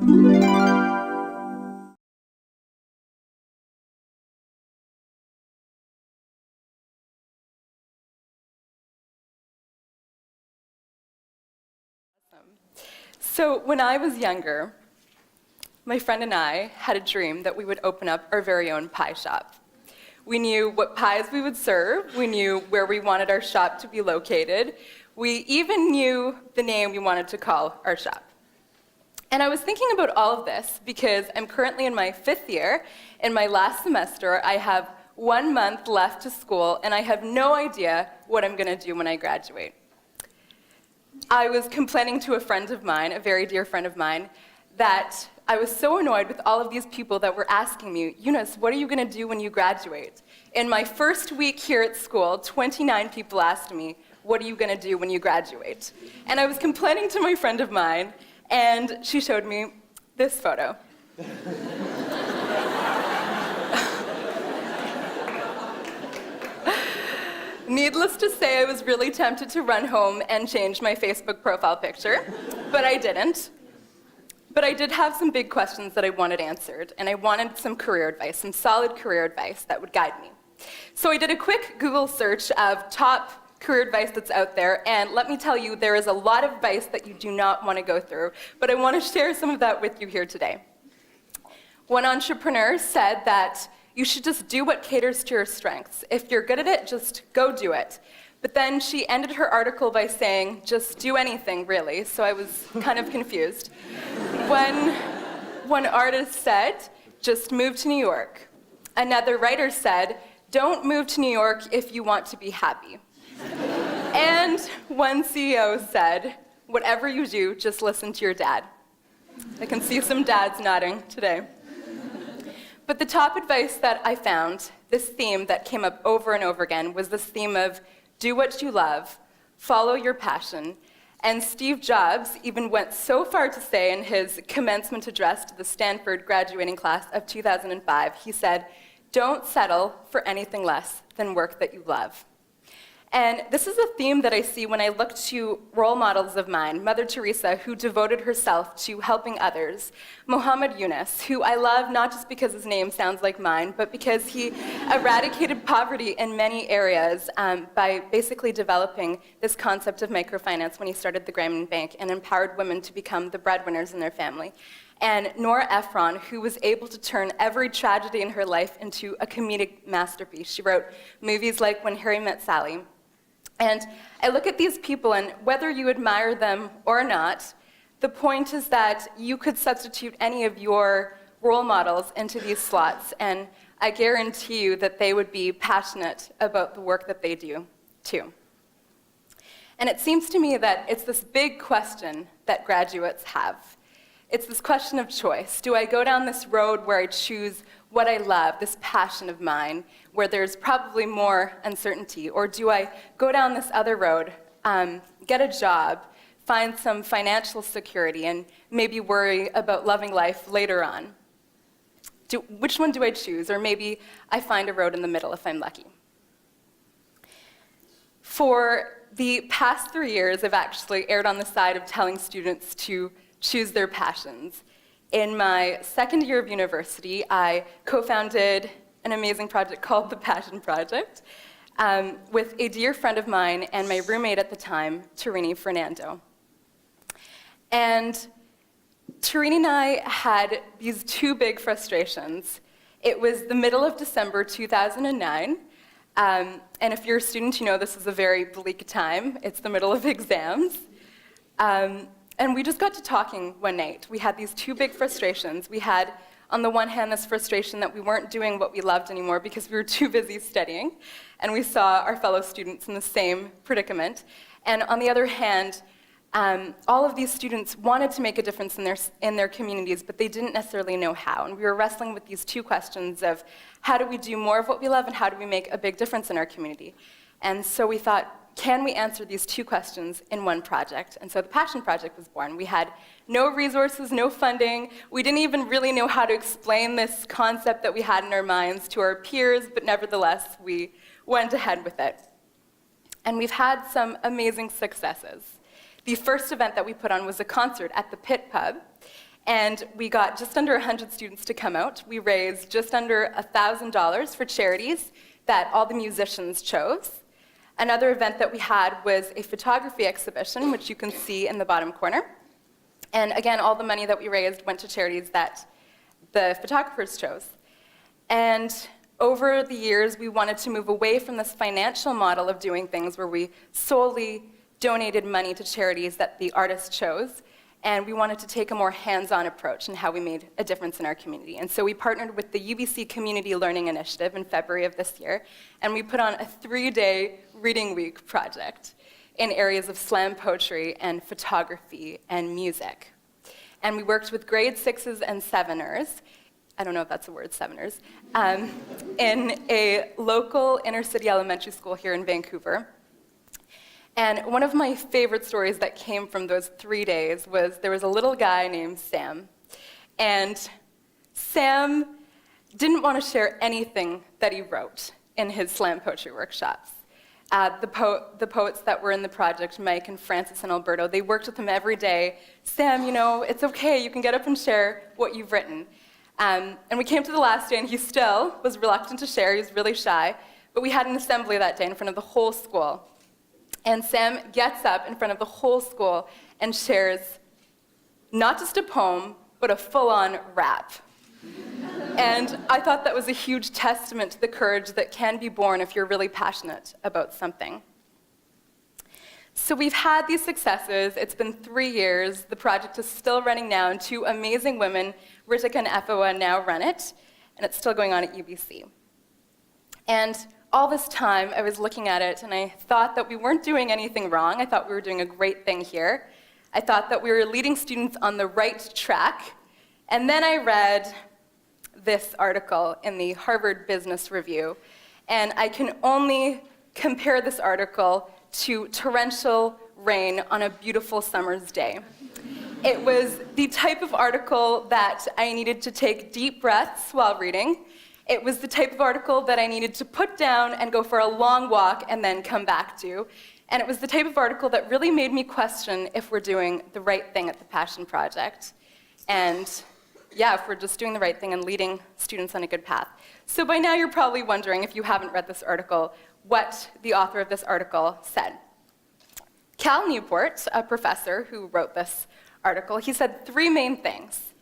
So when I was younger, my friend and I had a dream that we would open up our very own pie shop. We knew what pies we would serve, we knew where we wanted our shop to be located, we even knew the name we wanted to call our shop. And I was thinking about all of this because I'm currently in my 5th year. In my last semester, I have 1 month left to school, and I have no idea what I'm going to do when I graduate. I was complaining to a friend of mine, a very dear friend of mine, that I was so annoyed with all of these people that were asking me, Eunice, what are you going to do when you graduate? In my first week here at school, 29 people asked me, what are you going to do when you graduate? And I was complaining to my friend of mine, and she showed me this photo. Needless to say, I was really tempted to run home and change my Facebook profile picture, but I didn't. But I did have some big questions that I wanted answered, and I wanted some career advice, some solid career advice that would guide me. So I did a quick Google search of top career advice that's out there, and let me tell you, there is a lot of advice that you do not want to go through, but I want to share some of that with you here today. One entrepreneur said that you should just do what caters to your strengths. If you're good at it, just go do it. But then she ended her article by saying, just do anything, really, so I was kind of confused. One artist said, just move to New York. Another writer said, don't move to New York if you want to be happy. And one CEO said, whatever you do, just listen to your dad. I can see some dads nodding today. But the top advice that I found, this theme that came up over and over again, was this theme of do what you love, follow your passion. And Steve Jobs even went so far to say in his commencement address to the Stanford graduating class of 2005, he said, don't settle for anything less than work that you love. And this is a theme that I see when I look to role models of mine, Mother Teresa, who devoted herself to helping others, Muhammad Yunus, who I love not just because his name sounds like mine, but because he eradicated poverty in many areas by basically developing this concept of microfinance when he started the Grameen Bank and empowered women to become the breadwinners in their family. And Nora Ephron, who was able to turn every tragedy in her life into a comedic masterpiece. She wrote movies like When Harry Met Sally. And I look at these people, and whether you admire them or not, the point is that you could substitute any of your role models into these slots, and I guarantee you that they would be passionate about the work that they do, too. And it seems to me that it's this big question that graduates have. It's this question of choice. Do I go down this road where I choose what I love, this passion of mine, where there's probably more uncertainty? Or do I go down this other road, get a job, find some financial security, and maybe worry about loving life later on? Which one do I choose? Or maybe I find a road in the middle if I'm lucky. For the past 3 years, I've actually erred on the side of telling students to choose their passions. In my 2nd year of university, I co-founded an amazing project called the Passion Project with a dear friend of mine and my roommate at the time, Tarini Fernando. And Tarini and I had these 2 big frustrations. It was the middle of December 2009, and if you're a student, you know this is a very bleak time. It's the middle of exams. And we just got to talking one night. We had these 2 big frustrations. We had, on the one hand, this frustration that we weren't doing what we loved anymore because we were too busy studying, and we saw our fellow students in the same predicament. And on the other hand, all of these students wanted to make a difference in their communities, but they didn't necessarily know how. And we were wrestling with these 2 questions of how do we do more of what we love and how do we make a big difference in our community? And so we thought, can we answer these 2 questions in one project? And so the Passion Project was born. We had no resources, no funding. We didn't even really know how to explain this concept that we had in our minds to our peers, but nevertheless, we went ahead with it. And we've had some amazing successes. The first event that we put on was a concert at the Pit Pub, And we got just under 100 students to come out. We raised just under $1,000 for charities that all the musicians chose. Another event that we had was a photography exhibition, which you can see in the bottom corner. And again, all the money that we raised went to charities that the photographers chose. And over the years, we wanted to move away from this financial model of doing things where we solely donated money to charities that the artists chose, and we wanted to take a more hands-on approach in how we made a difference in our community. And so we partnered with the UBC Community Learning Initiative in February of this year, and we put on a 3-day reading week project in areas of slam poetry and photography and music. And we worked with grade 6s and 7ers, I don't know if that's a word, 7ers, in a local inner-city elementary school here in Vancouver. And one of my favorite stories that came from those 3 days was there was a little guy named Sam. And Sam didn't want to share anything that he wrote in his slam poetry workshops. The poets that were in the project, Mike and Francis and Alberto, they worked with him every day. Sam, you know, it's okay, you can get up and share what you've written. And we came to the last day, and he still was reluctant to share. He was really shy. But we had an assembly that day in front of the whole school. And Sam gets up in front of the whole school and shares not just a poem, but a full-on rap. And I thought that was a huge testament to the courage that can be born if you're really passionate about something. So we've had these successes. It's been 3 years. The project is still running now, and 2 amazing women, Ritika and Effoa, now run it, and it's still going on at UBC. And all this time, I was looking at it, and I thought that we weren't doing anything wrong. I thought we were doing a great thing here. I thought that we were leading students on the right track. And then I read this article in the Harvard Business Review, and I can only compare this article to torrential rain on a beautiful summer's day. It was the type of article that I needed to take deep breaths while reading. It was the type of article that I needed to put down and go for a long walk and then come back to. And it was the type of article that really made me question if we're doing the right thing at the Passion Project. And yeah, if we're just doing the right thing and leading students on a good path. So by now you're probably wondering, if you haven't read this article, what the author of this article said. Cal Newport, a professor who wrote this article, he said 3 main things.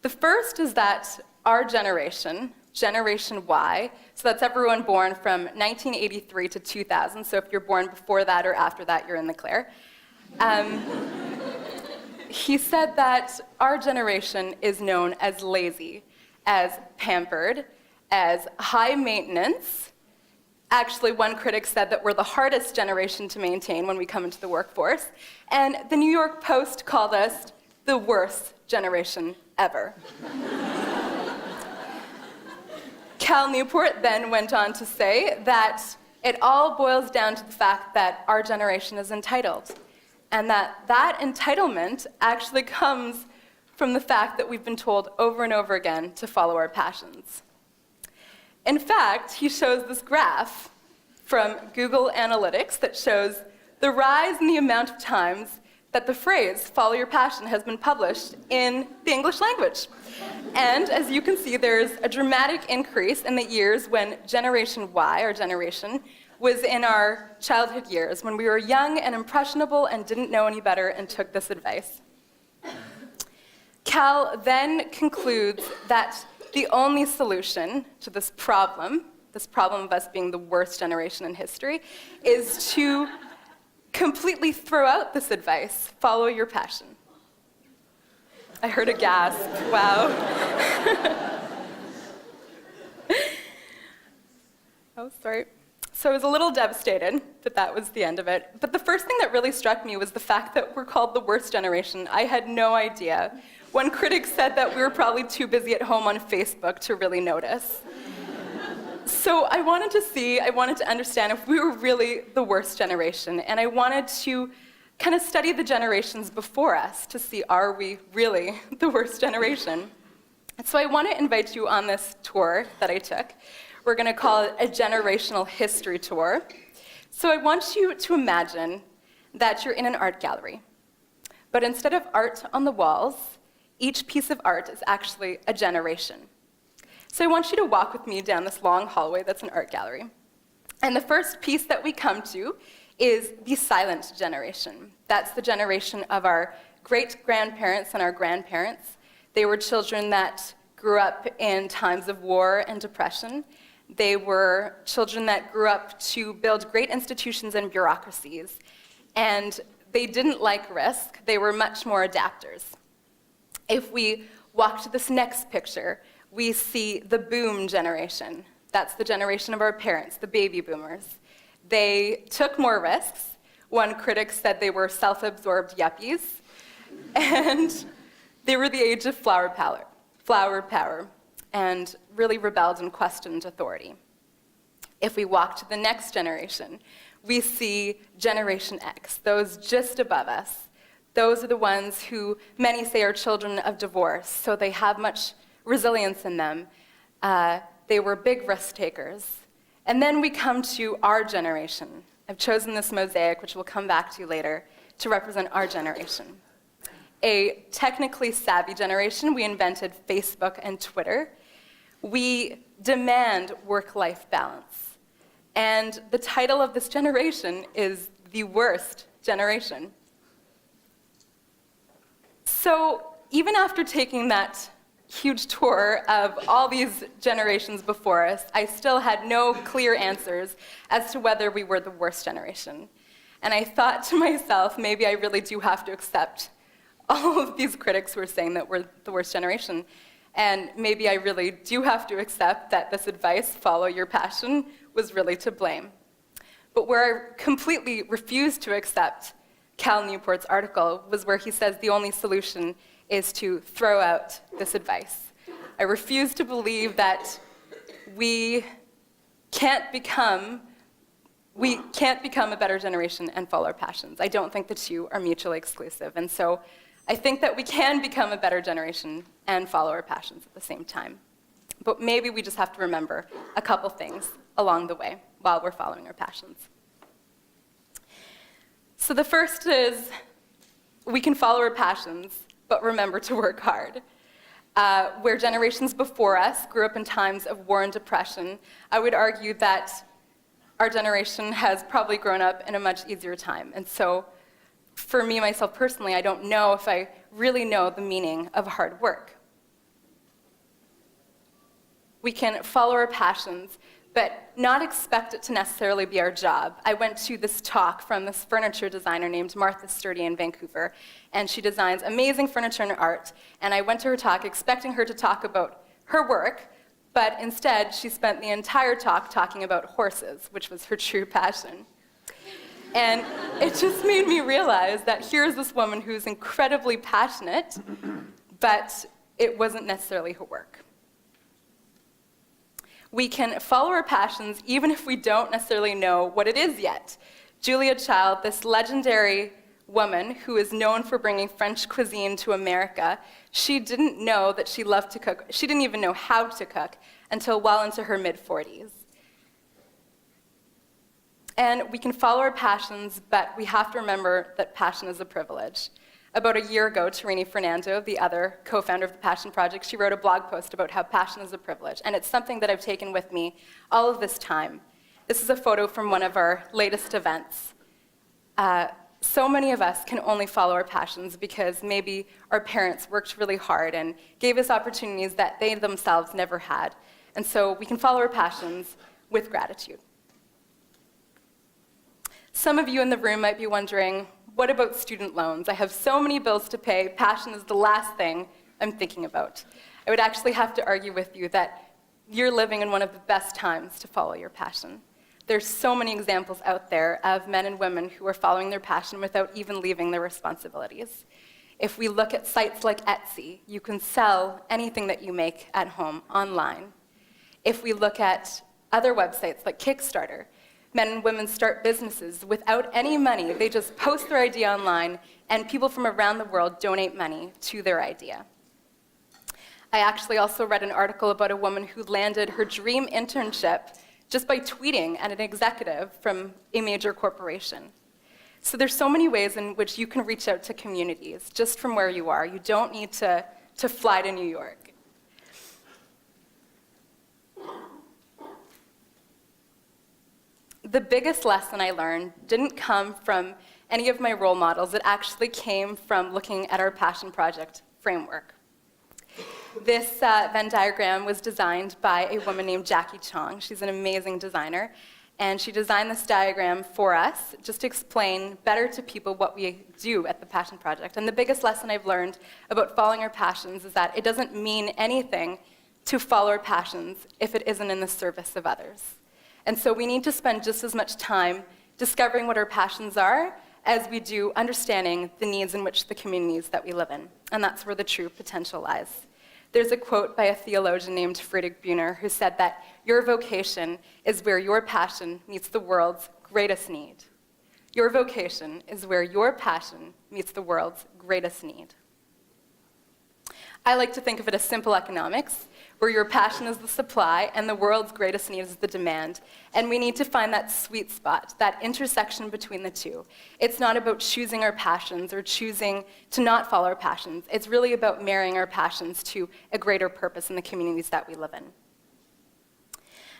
The first is that our generation, Generation Y, so that's everyone born from 1983 to 2000, so if you're born before that or after that, you're in the clear. He said that our generation is known as lazy, as pampered, as high maintenance. Actually, one critic said that we're the hardest generation to maintain when we come into the workforce. And the New York Post called us the worst generation ever. Cal Newport then went on to say that it all boils down to the fact that our generation is entitled, and that entitlement actually comes from the fact that we've been told over and over again to follow our passions. In fact, he shows this graph from Google Analytics that shows the rise in the amount of times that the phrase "follow your passion" has been published in the English language. And as you can see, there's a dramatic increase in the years when Generation Y, our generation, was in our childhood years, when we were young and impressionable and didn't know any better and took this advice. Cal then concludes that the only solution to this problem of us being the worst generation in history, is to completely throw out this advice: follow your passion. I heard a gasp. Wow. Oh, sorry. So I was a little devastated that that was the end of it. But the first thing that really struck me was the fact that we're called the worst generation. I had no idea. One critic said that we were probably too busy at home on Facebook to really notice. So I wanted to understand if we were really the worst generation, and I wanted to kind of study the generations before us to see, are we really the worst generation? And so I want to invite you on this tour that I took. We're going to call it a generational history tour. So I want you to imagine that you're in an art gallery, but instead of art on the walls, each piece of art is actually a generation. So I want you to walk with me down this long hallway that's an art gallery. And the first piece that we come to is the silent generation. That's the generation of our great-grandparents and our grandparents. They were children that grew up in times of war and depression. They were children that grew up to build great institutions and bureaucracies. And they didn't like risk. They were much more adapters. If we walk to this next picture, we see the boom generation. That's the generation of our parents, the baby boomers. They took more risks. One critic said they were self-absorbed yuppies. And they were the age of flower power, and really rebelled and questioned authority. If we walk to the next generation, we see Generation X, those just above us. Those are the ones who many say are children of divorce, so they have much resilience in them. They were big risk takers. And then we come to our generation. I've chosen this mosaic, which we'll come back to later, to represent our generation. A technically savvy generation. We invented Facebook and Twitter. We demand work-life balance. And the title of this generation is the worst generation. So even after taking that huge tour of all these generations before us, I still had no clear answers as to whether we were the worst generation. And I thought to myself, maybe I really do have to accept all of these critics who are saying that we're the worst generation. And maybe I really do have to accept that this advice, follow your passion, was really to blame. But where I completely refused to accept Cal Newport's article was where he says the only solution is to throw out this advice. I refuse to believe that we can't become a better generation and follow our passions. I don't think the two are mutually exclusive. And so I think that we can become a better generation and follow our passions at the same time. But maybe we just have to remember a couple things along the way while we're following our passions. So the first is we can follow our passions, but remember to work hard. Where generations before us grew up in times of war and depression, I would argue that our generation has probably grown up in a much easier time. And so for me, myself personally, I don't know if I really know the meaning of hard work. We can follow our passions, but not expect it to necessarily be our job. I went to this talk from this furniture designer named Martha Sturdy in Vancouver, and she designs amazing furniture and art. And I went to her talk expecting her to talk about her work, but instead she spent the entire talk talking about horses, which was her true passion. And it just made me realize that here's this woman who's incredibly passionate, but it wasn't necessarily her work. We can follow our passions even if we don't necessarily know what it is yet. Julia Child, this legendary woman who is known for bringing French cuisine to America, she didn't know that she loved to cook. She didn't even know how to cook until well into her mid-40s. And we can follow our passions, but we have to remember that passion is a privilege. About a year ago, Tarini Fernando, the other co-founder of the Passion Project, she wrote a blog post about how passion is a privilege, and it's something that I've taken with me all of this time. This is a photo from one of our latest events. So many of us can only follow our passions because maybe our parents worked really hard and gave us opportunities that they themselves never had. And so we can follow our passions with gratitude. Some of you in the room might be wondering, what about student loans? I have so many bills to pay. Passion is the last thing I'm thinking about. I would actually have to argue with you that you're living in one of the best times to follow your passion. There's so many examples out there of men and women who are following their passion without even leaving their responsibilities. If we look at sites like Etsy, you can sell anything that you make at home online. If we look at other websites like Kickstarter, men and women start businesses without any money. They just post their idea online, and people from around the world donate money to their idea. I actually also read an article about a woman who landed her dream internship just by tweeting at an executive from a major corporation. So there's so many ways in which you can reach out to communities just from where you are. You don't need to to fly to New York. The biggest lesson I learned didn't come from any of my role models. It actually came from looking at our passion project framework. This Venn diagram was designed by a woman named Jackie Chong. She's an amazing designer. And she designed this diagram for us just to explain better to people what we do at the Passion Project. And the biggest lesson I've learned about following our passions is that it doesn't mean anything to follow our passions if it isn't in the service of others. And so we need to spend just as much time discovering what our passions are as we do understanding the needs in which the communities that we live in. And that's where the true potential lies. There's a quote by a theologian named Friedrich Buhner who said that your vocation is where your passion meets the world's greatest need. Your vocation is where your passion meets the world's greatest need. I like to think of it as simple economics, where your passion is the supply and the world's greatest need is the demand. And we need to find that sweet spot, that intersection between the two. It's not about choosing our passions or choosing to not follow our passions. It's really about marrying our passions to a greater purpose in the communities that we live in.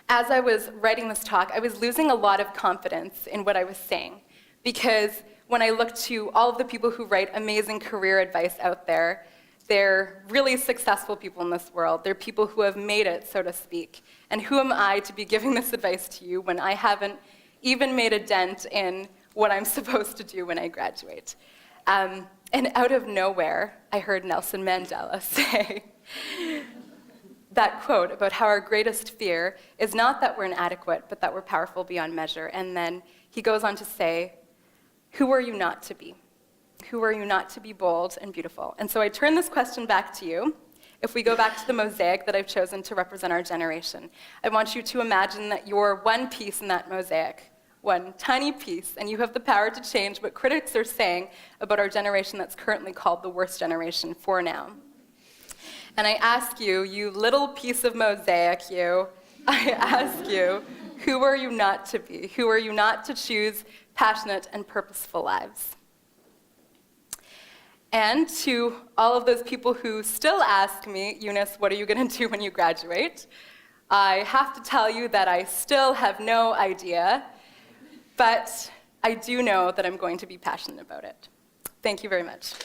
As I was writing this talk, I was losing a lot of confidence in what I was saying, because when I looked to all of the people who write amazing career advice out there, they're really successful people in this world. They're people who have made it, so to speak. And who am I to be giving this advice to you when I haven't even made a dent in what I'm supposed to do when I graduate? And out of nowhere, I heard Nelson Mandela say that quote about how our greatest fear is not that we're inadequate, but that we're powerful beyond measure. And then he goes on to say, "Who are you not to be? Who are you not to be bold and beautiful?" And so I turn this question back to you. If we go back to the mosaic that I've chosen to represent our generation, I want you to imagine that you're one piece in that mosaic, one tiny piece, and you have the power to change what critics are saying about our generation that's currently called the worst generation for now. And I ask you, you little piece of mosaic, I ask you, who are you not to be? Who are you not to choose passionate and purposeful lives? And to all of those people who still ask me, Eunice, what are you going to do when you graduate? I have to tell you that I still have no idea, but I do know that I'm going to be passionate about it. Thank you very much.